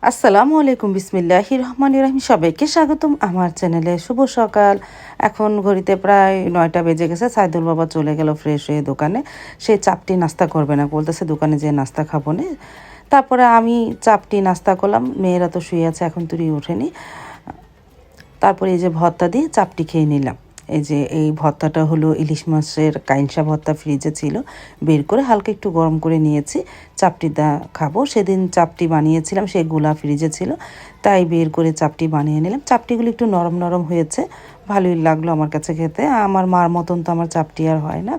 আসসালামু আলাইকুম, বিসমিল্লাহির রহমানির রহিম। সবাইকে স্বাগতম আমার চ্যানেলে। শুভ সকাল। এখন ঘড়িতে প্রায় 9টা বেজে গেছে। সাইদুল বাবা চলে গেল ফ্রেশ হয়ে দোকানে। সে চাপটি নাস্তা করবে না, বলতেছে দোকানে যেয়ে নাস্তা খাবো না। তারপরে আমি চাপটি নাস্তা করলাম। মেয়েরা তো শুয়ে আছে, এখন তুই ওঠেনি। তারপরে এই যে ভর্তা দিয়ে চাপটি খেয়ে নিলাম। এই ভর্তাটা হলো ইলিশ মাছের কাইনসা ভর্তা, ফ্রিজে ছিল, বের করে হালকা একটু গরম করে নিয়েছি। চাপটি খাবো। সেদিন চাপটি বানিয়েছিলাম, সেই গুলা ফ্রিজে ছিল, তাই বের করে চাপটি বানিয়ে নিলাম। চাপটিগুলো একটু নরম নরম হয়েছে, ভালোই লাগলো আমার কাছে খেতে। আমার মার মতন তো আমার চাপটি আর হয় না।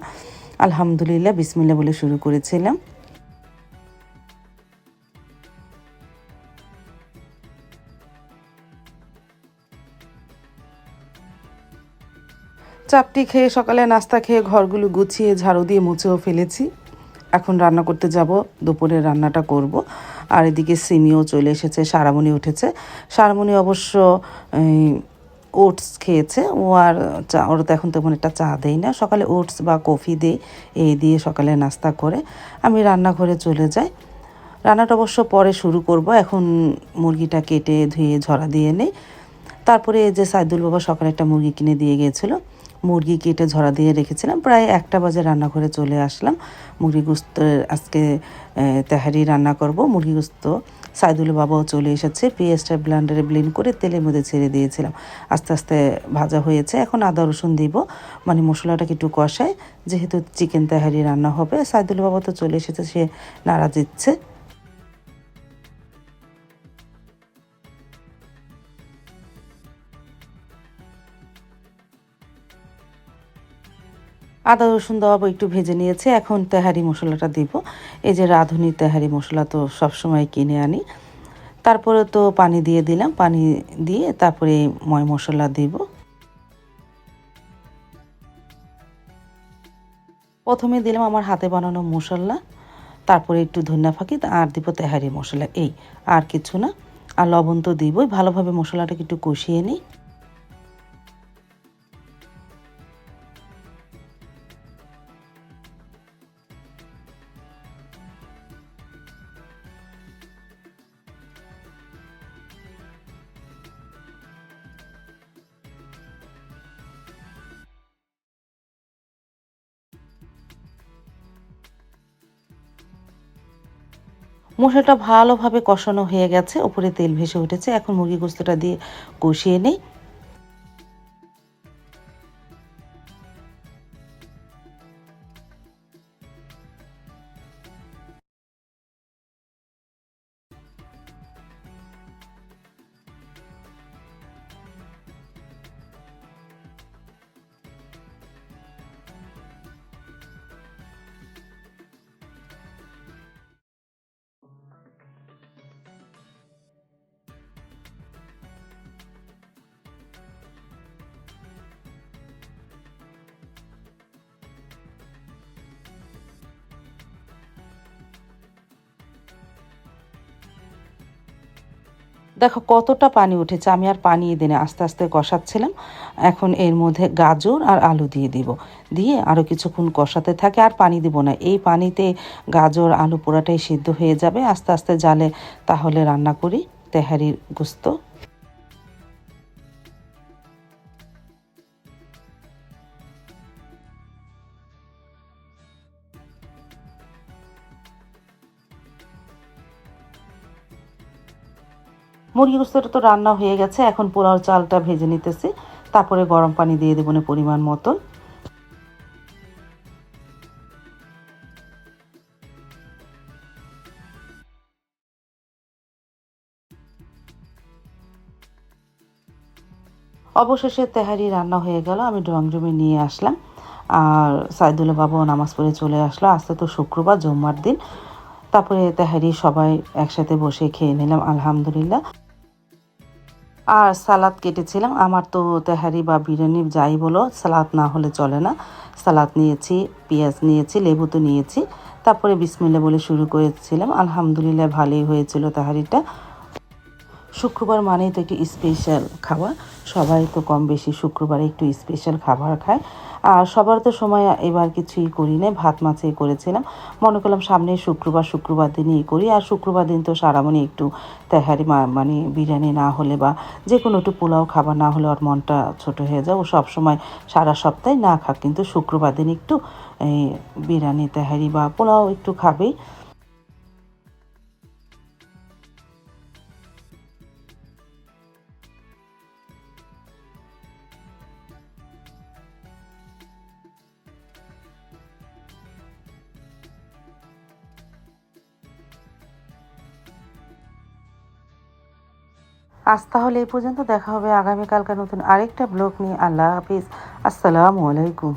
আলহামদুলিল্লাহ, বিসমিল্লাহ বলে শুরু করেছিলাম। চাপটি খেয়ে সকালে নাস্তা খেয়ে ঘরগুলো গুছিয়ে ঝাড়ু দিয়ে মুছেও ফেলেছি। এখন রান্না করতে যাব, দুপুরের রান্নাটা করব। আর এদিকে সিমিও চলে এসেছে, সারামণি উঠেছে। সারামণি অবশ্য ওটস খেয়েছে। ও আর চা, ওর তো এখন তেমন একটা চা দেই না, সকালে ওটস বা কফি দেই, এই দিয়ে সকালে নাস্তা করে আমি রান্নাঘরে চলে যাই। রান্নাটা অবশ্য পরে শুরু করব, এখন মুরগিটা কেটে ধুয়ে ঝরা দিয়ে নেই। তারপরে এই যে সাইদুল বাবা সকালে একটা মুরগি কিনে দিয়ে গিয়েছিল, মুরগি কেটে ঝরা দিয়ে রেখেছিলাম। প্রায় 1টা বাজে রান্নাঘরে চলে আসলাম। মুরগি গোস্ত আজকে তেহারি রান্না করব। মুরগি গোস্ত সাইদুল বাবাও চলে এসেছে, পেঁয়াজটা ব্লেন্ডারে ব্লেন্ড করে তেলের মধ্যে ছেড়ে দিয়েছিলাম। আস্তে আস্তে ভাজা হয়েছে, এখন আদা রসুন দিব, মানে মশলাটাকে একটু কষায়, যেহেতু চিকেন তেহারি রান্না হবে। সাইদুল বাবা তো চলে এসেছে, সে নাড়া দিচ্ছে। আদা রসুন দেওয়া একটু ভেজে নিয়েছে, এখন তেহারি মশলাটা দিব। এই যে রাঁধুনি তেহারি মশলা তো সবসময় কিনে আনি। তারপরে তো পানি দিয়ে দিলাম, পানি দিয়ে তারপরে ময় মশলা দিব। প্রথমে দিলাম আমার হাতে বানানো মশলা, তারপরে একটু ধনিয়া ফাঁকি, আর দিব তেহারি মশলা, এই আর কিছু না। আর লবণ তো দিবই। ভালোভাবে মশলাটাকে একটু কষিয়ে নিই। মশলাটা ভালোভাবে কষানো হয়ে গেছে, উপরে তেল ভেসে উঠেছে। এখন মুরগি গোস্তটা দিয়ে কষিয়ে নিই। দেখো কতটা পানি উঠেছে, আমি আর পানি দিই না, আস্তে আস্তে কষাচ্ছিলাম। এখন এর মধ্যে গাজর আর আলু দিয়ে দিব, দিয়ে আরও কিছুক্ষণ কষাতে থাকে। আর পানি দিব না, এই পানিতে গাজর আলু পুরাটাই সিদ্ধ হয়ে যাবে আস্তে আস্তে জালে। তাহলে রান্না করি তেহারির গোস্ত। মুরগি গোস্তটা তো রান্না হয়ে গেছে, এখন পোলাও চালটা ভেজে নিতেছি। তারপরে গরম পানি দিয়ে দেবো না পরিমাণ মতো। অবশেষে তেহারি রান্না হয়ে গেল, আমি ড্রয়িং রুমে নিয়ে আসলাম। আর সাইদুল্লাহ বাবাও নামাজ পড়ে চলে আসলো। আজকে তো শুক্রবার, জুম্মার দিন। তারপরে তেহারি সবাই একসাথে বসে খেয়ে নিলাম, আলহামদুলিল্লাহ। আর সালাদ কেটেছিলাম। আমার তো তেহারি বা বিরিয়ানি যাই বলো, সালাদ না হলে চলে না। সালাদ নিয়েছি, পেঁয়াজ নিয়েছি, লেবু তো নিয়েছি। তারপরে বিসমিল্লাহ বলে শুরু করেছিলাম। আলহামদুলিল্লাহ ভালোই হয়েছিল তেহারিটা। শুক্রবার মানেই তো একটু স্পেশাল খাবার, সবাই তো কম বেশি শুক্রবারে একটু স্পেশাল খাবার খায়। আর সবার তো সময় এবার কিছুই করি না, ভাত মাছেই করেছিলাম। মনে করলাম সামনে শুক্রবার দিনই করি। আর শুক্রবার দিন তো সারামণি একটু তেহারি মানে বিরিয়ানি না হলে বা যে কোনো একটু পোলাও খাবার না হলে ওর মনটা ছোট হয়ে যায়। ও সবসময় সারা সপ্তাহে না খাক, কিন্তু শুক্রবার দিন একটু এই বিরিয়ানি তেহারি বা পোলাও একটু খাবেই। আজ তাহলে এই পর্যন্ত, দেখা হবে আগামীকালকার নতুন আরেকটা ব্লগ নিয়ে। আল্লাহ হাফিজ, আসসালামু আলাইকুম।